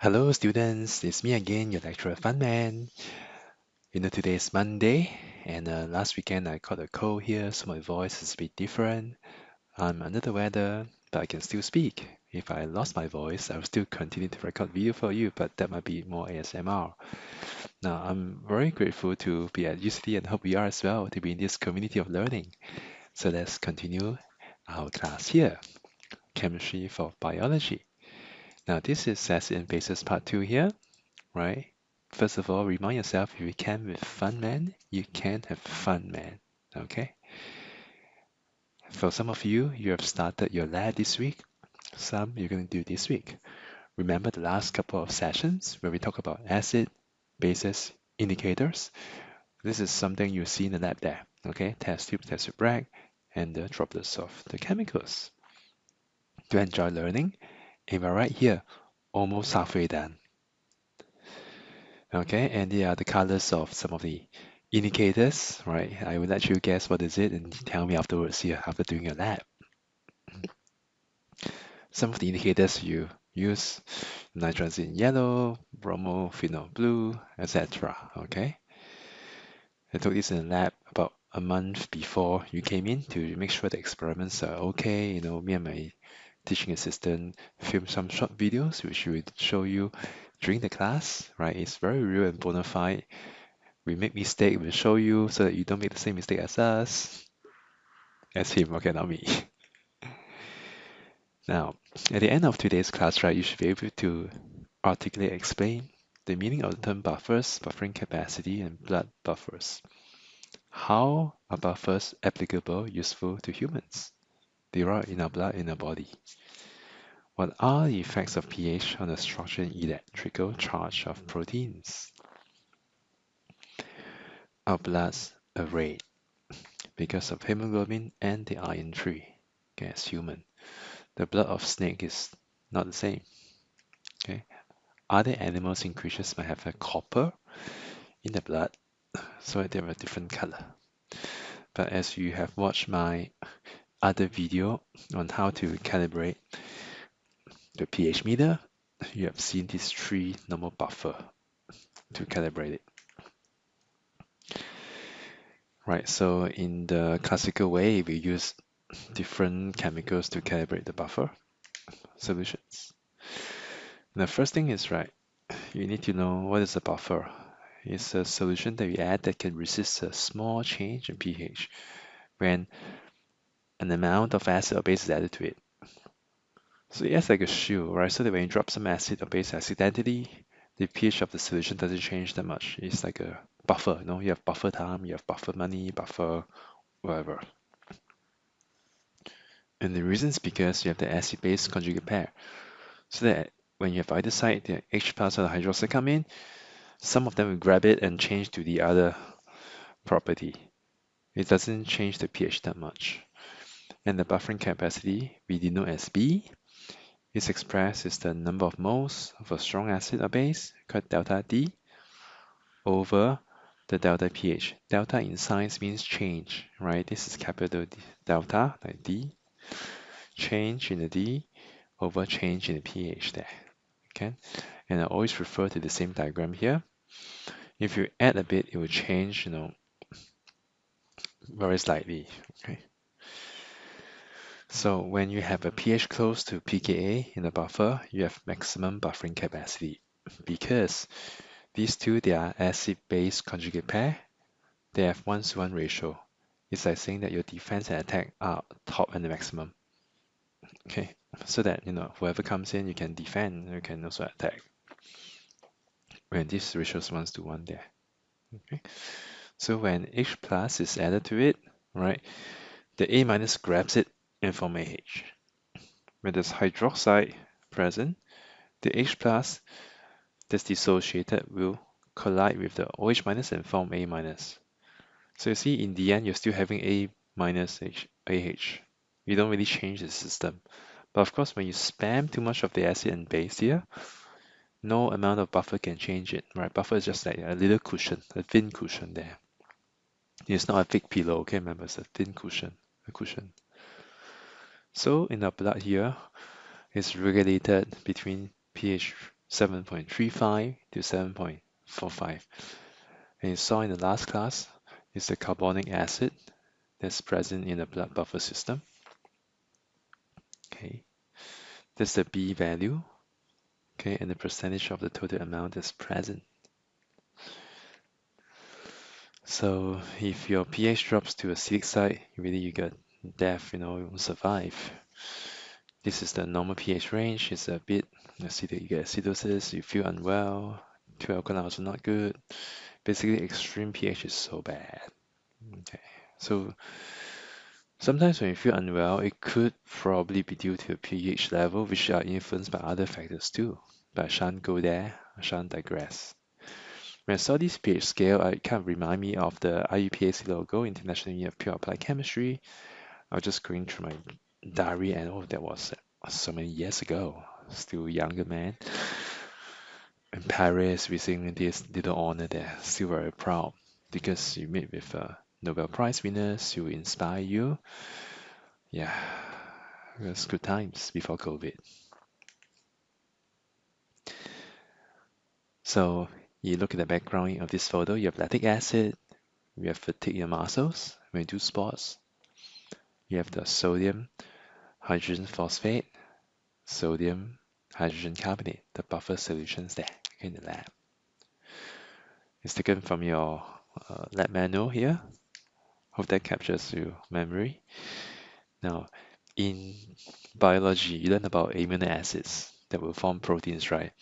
Hello, students. It's me again, your lecturer, Fun Man. Today is Monday, and last weekend I caught a cold here, so my voice is a bit different. I'm under the weather, but I can still speak. If I lost my voice, I will still continue to record video for you, but that might be more ASMR. Now, I'm very grateful to be at UCD and hope you are as well to be in this community of learning. So let's continue our class here, Chemistry for Biology. Now, this is Acid and Bases Part 2 here, right? First of all, remind yourself if you can with fun man, you can have fun man. Okay? For some of you, you have started your lab this week. Some you're going to do this week. Remember the last couple of sessions where we talk about acid, bases, indicators? This is something you see in the lab there. Okay? Test tube, test tube rag, and the droplets of the chemicals. To enjoy learning, and we're right here, almost halfway done. Okay, and they are the colors of some of the indicators, right? I will let you guess what is it and tell me afterwards here after doing your lab. Some of the indicators you use nitrogen in yellow, bromophenol blue, etc. Okay, I took this in the lab about a month before you came in to make sure the experiments are okay. Me and my teaching assistant filmed some short videos which we would show you during the class, right? It's very real and bona fide. We make mistake, we'll show you so that you don't make the same mistake as us. As him, okay, not me. Now, at the end of today's class, right, you should be able to articulate, explain the meaning of the term buffers, buffering capacity, and blood buffers. How are buffers applicable, useful to humans? They are in our blood, in our body. What are the effects of pH on the structure and electrical charge of proteins? Our bloods are red because of hemoglobin and the iron tree, okay, as human. The blood of snake is not the same. Okay. Other animals and creatures might have a copper in the blood, so they have a different color. But as you have watched my other video on how to calibrate the pH meter, you have seen these three normal buffer to calibrate it. Right, so in the classical way, we use different chemicals to calibrate the buffer solutions. The first thing is, right, you need to know what is a buffer. It's a solution that we add that can resist a small change in pH when an amount of acid or base is added to it. So it acts like a shield, right? So that when you drop some acid or base accidentally, the pH of the solution doesn't change that much. It's like a buffer, you have buffer time, you have buffer money, buffer whatever. And the reason is because you have the acid-base conjugate pair. So that when you have either side, the H plus or the hydroxide come in, some of them will grab it and change to the other property. It doesn't change the pH that much. And the buffering capacity we denote as B is expressed as the number of moles of a strong acid or base called delta D over the delta pH. Delta in science means change, right? This is capital D, delta, like D, change in the D over change in the pH there. Okay, and I always refer to the same diagram here. If you add a bit, it will change, very slightly. Okay. So when you have a pH close to pKa in the buffer, you have maximum buffering capacity because these two, they are acid-base conjugate pair. They have 1:1 ratio. It's like saying that your defense and attack are top and the maximum. Okay, so that whoever comes in, you can defend, you can also attack. When this ratio is 1:1 there. Okay, so when H plus is added to it, right, the A minus grabs it and form AH. When there's hydroxide present, the H plus that's dissociated will collide with the OH minus and form A minus. So you see, in the end, you're still having A minus AH. You don't really change the system. But of course, when you spam too much of the acid and base here, no amount of buffer can change it, right? Buffer is just like a little cushion, a thin cushion there. It's not a thick pillow, okay? Remember, it's a thin cushion, a cushion. So in our blood here, it's regulated between pH 7.35 to 7.45. And you saw in the last class is the carbonic acid that's present in the blood buffer system. Okay, that's the B value. Okay, and the percentage of the total amount that's present. So if your pH drops to acidic side, really you get death, you won't survive. This is the normal pH range. It's a bit acidic. You get acidosis, you feel unwell. 2 alkaline also not good. Basically, extreme pH is so bad. Okay, so sometimes when you feel unwell, it could probably be due to a pH level, which are influenced by other factors too. But I shan't go there. I shan't digress. When I saw this pH scale, it kind of remind me of the IUPAC logo, International Union of Pure Applied Chemistry. I was just going through my diary, and oh, that was so many years ago. Still a younger man in Paris, receiving this little honor there. Still very proud because you meet with Nobel Prize winners who inspire you. Yeah, it was good times before COVID. So you look at the background of this photo, you have lactic acid, you have fatigue in your muscles when you do sports, you have the sodium hydrogen phosphate, sodium hydrogen carbonate, the buffer solutions there in the lab. It's taken from your lab manual here. Hope that captures your memory. Now, in biology, you learn about amino acids that will form proteins, right?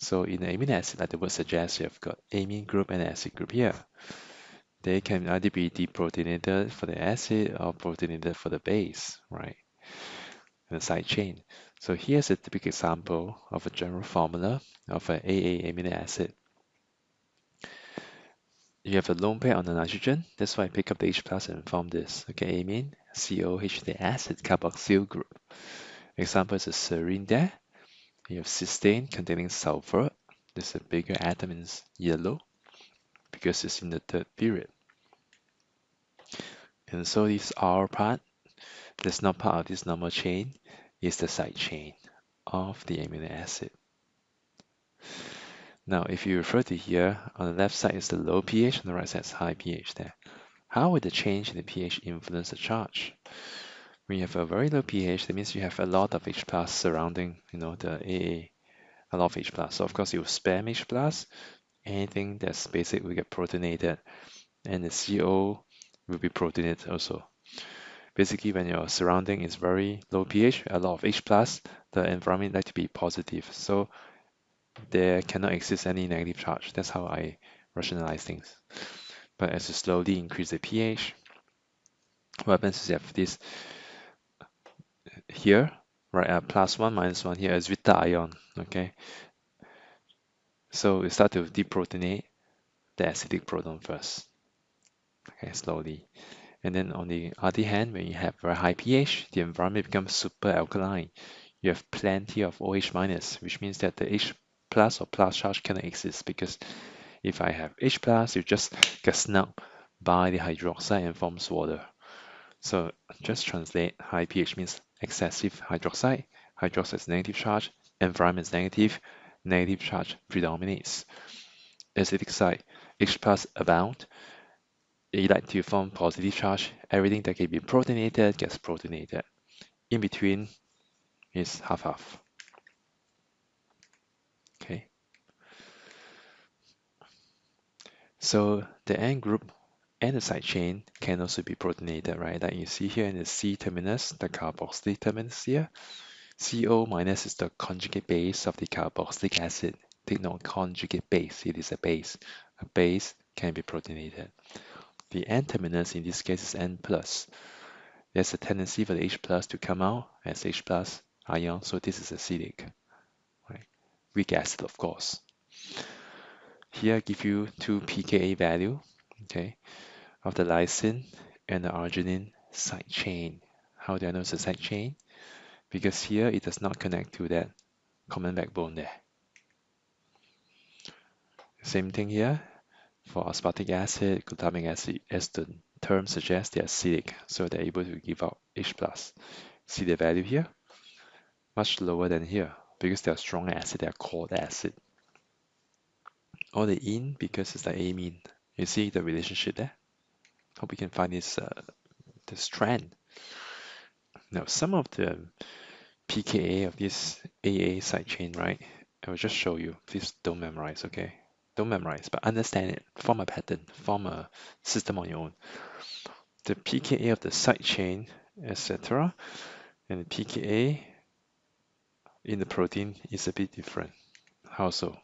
So in the amino acid, like the word suggests, you've got amine group and acid group here. They can either be deprotonated for the acid or protonated for the base, right? And the side chain. So here's a typical example of a general formula of an AA amino acid. You have a lone pair on the nitrogen, that's why I pick up the H plus and form this. Okay, amine, COH, the acid carboxyl group. Example is a serine there. You have cysteine containing sulfur. There's a bigger atom in yellow because it's in the third period. And so this R part, that's not part of this normal chain, is the side chain of the amino acid. Now, if you refer to here, on the left side is the low pH, on the right side is high pH there. How would the change in the pH influence the charge? When you have a very low pH, that means you have a lot of H plus surrounding, the AA, a lot of H plus. So of course you spam H plus, anything that's basic will get protonated, and the CO will be protonated also. Basically, when your surrounding is very low pH, a lot of H plus, the environment like to be positive. So there cannot exist any negative charge. That's how I rationalize things. But as you slowly increase the pH, what happens is you have this here, right? +1 -1 here is with the ion, okay? So we start to deprotonate the acidic proton first, okay, slowly. And then on the other hand, when you have very high pH, the environment becomes super alkaline. You have plenty of OH minus, which means that the H plus or plus charge cannot exist because if I have H plus, you just get snugged by the hydroxide and forms water. So just translate, high pH means excessive hydroxide. Hydroxide is negative charge, environment is negative, negative charge predominates. Acidic side, H plus abound. You like to form positive charge. Everything that can be protonated gets protonated. In between is half-half. Okay. So the N group and the side chain can also be protonated, right? Like you see here in the C terminus, the carboxylic terminus here. CO minus is the conjugate base of the carboxylic acid. Take note, conjugate base, it is a base. A base can be protonated. The N terminus in this case is N plus. There's a tendency for the H plus to come out as H plus ion, so this is acidic, right? Weak acid, of course. Here I give you two pKa value, okay, of the lysine and the arginine side chain. How do I know it's a side chain? Because here it does not connect to that common backbone there. Same thing here for aspartic acid, glutamic acid, as the term suggests, they're acidic, so they're able to give out H plus. See the value here? Much lower than here, because they're strong acid, they're called acid. Or the ene because it's the amine. You see the relationship there? Hope you can find this trend. Now, some of the pKa of this AA side chain, right? I will just show you. Please don't memorize, okay? Don't memorize, but understand it. Form a pattern, form a system on your own. The pKa of the side chain, etc., and the pKa in the protein is a bit different. How so?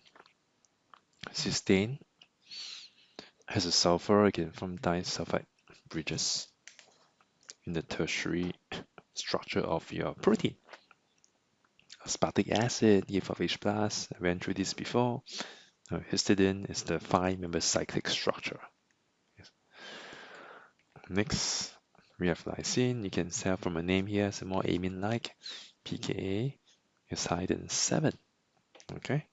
Cysteine has a sulfur, again, from disulfide bridges in the tertiary structure of your protein. Aspartic acid, E of H+, I went through this before. Histidine is the 5-member cyclic structure. Yes. Next, we have lysine. You can tell from a name here, it's more amine-like. pKa is higher than 7. Okay.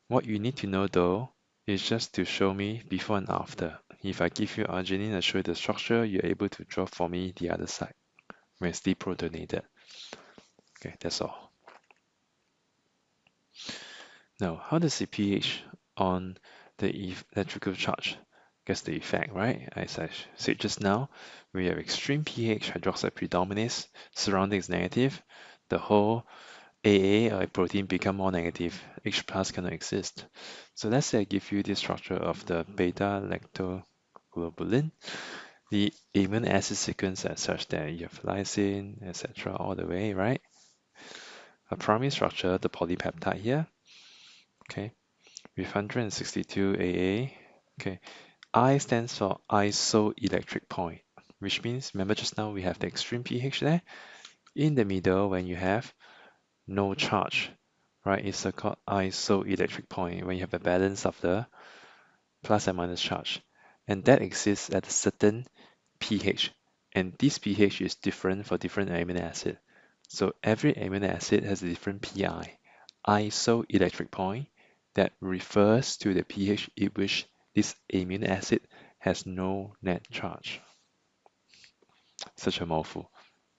What you need to know though is just to show me before and after. If I give you arginine, I show you the structure, you're able to draw for me the other side when it's deprotonated. Okay, that's all. Now, how does the pH on the electrical charge gets the effect, right? As I said just now, we have extreme pH, hydroxide predominates, surrounding is negative, the whole AA or protein become more negative, H plus cannot exist. So let's say I give you the structure of the beta lactoglobulin. The amino acid sequence as such that you have lysine, etc. all the way, right? A primary structure, the polypeptide here, okay, with 162 AA. Okay, I stands for isoelectric point, which means, remember just now we have the extreme pH there. In the middle, when you have no charge, right, it's called isoelectric point, when you have a balance of the plus and minus charge. And that exists at a certain pH. And this pH is different for different amino acid. So every amino acid has a different PI, isoelectric point, that refers to the pH at which this amino acid has no net charge. Such a mouthful.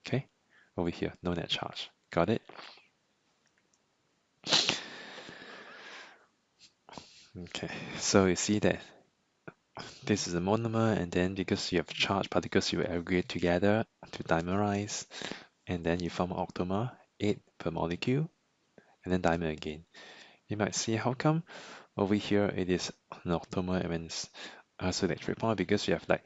Okay, over here, no net charge. Got it? Okay, so you see that this is a monomer, and then because you have charged particles, you aggregate together to dimerize, and then you form an octamer, 8 per molecule, and then dimer again. You might see how come over here it is an octamer and it's isoelectric point, because you have like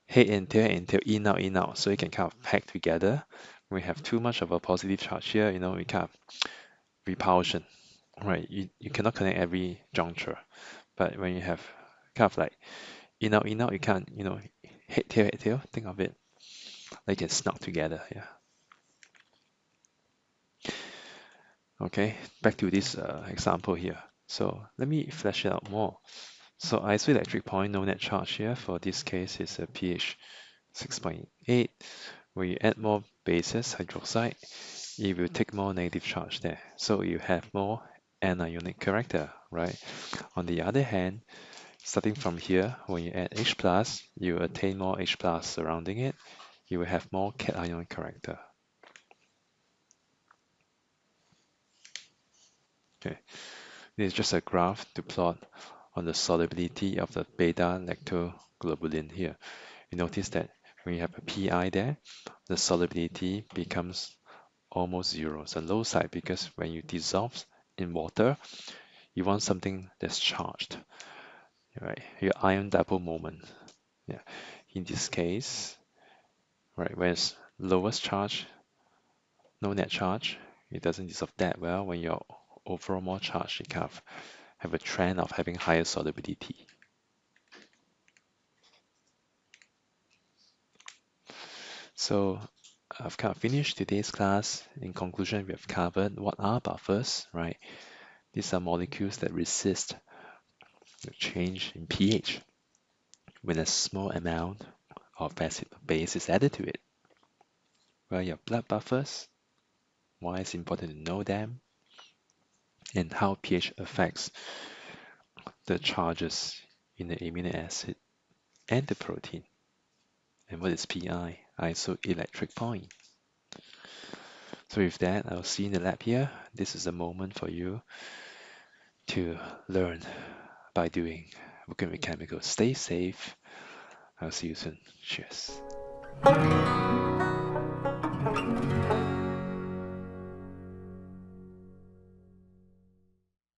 head and tail, in out, so it can kind of pack together. When we have too much of a positive charge here, we kind of repulsion, right? You cannot connect every juncture, but when you have kind of like in out, you can't, head tail, think of it like it's snug together, yeah. Okay, back to this example here. So let me flesh it out more. So isoelectric point, no net charge here, for this case is a pH 6.8. When you add more bases, hydroxide, it will take more negative charge there. So you have more anionic character, right? On the other hand, starting from here, when you add H+, you attain more H+ surrounding it. You will have more cation character. Okay, this is just a graph to plot on the solubility of the beta lactoglobulin here. You notice that when you have a PI there, the solubility becomes almost zero. It's a low side because when you dissolve in water, you want something that's charged, right? Your ion dipole moment. Yeah. In this case, right, when it's lowest charge, no net charge, it doesn't dissolve that well. When you're overall more charged, you kind of have a trend of having higher solubility. So I've kind of finished today's class. In conclusion, we have covered what are buffers, right? These are molecules that resist the change in pH when a small amount of acid or base is added to it. Well, your blood buffers, why it's important to know them, and how pH affects the charges in the amino acid and the protein. And what is PI? Isoelectric point. So with that, I'll see you in the lab here. This is a moment for you to learn by doing working with chemicals. Stay safe. I'll see you soon. Cheers.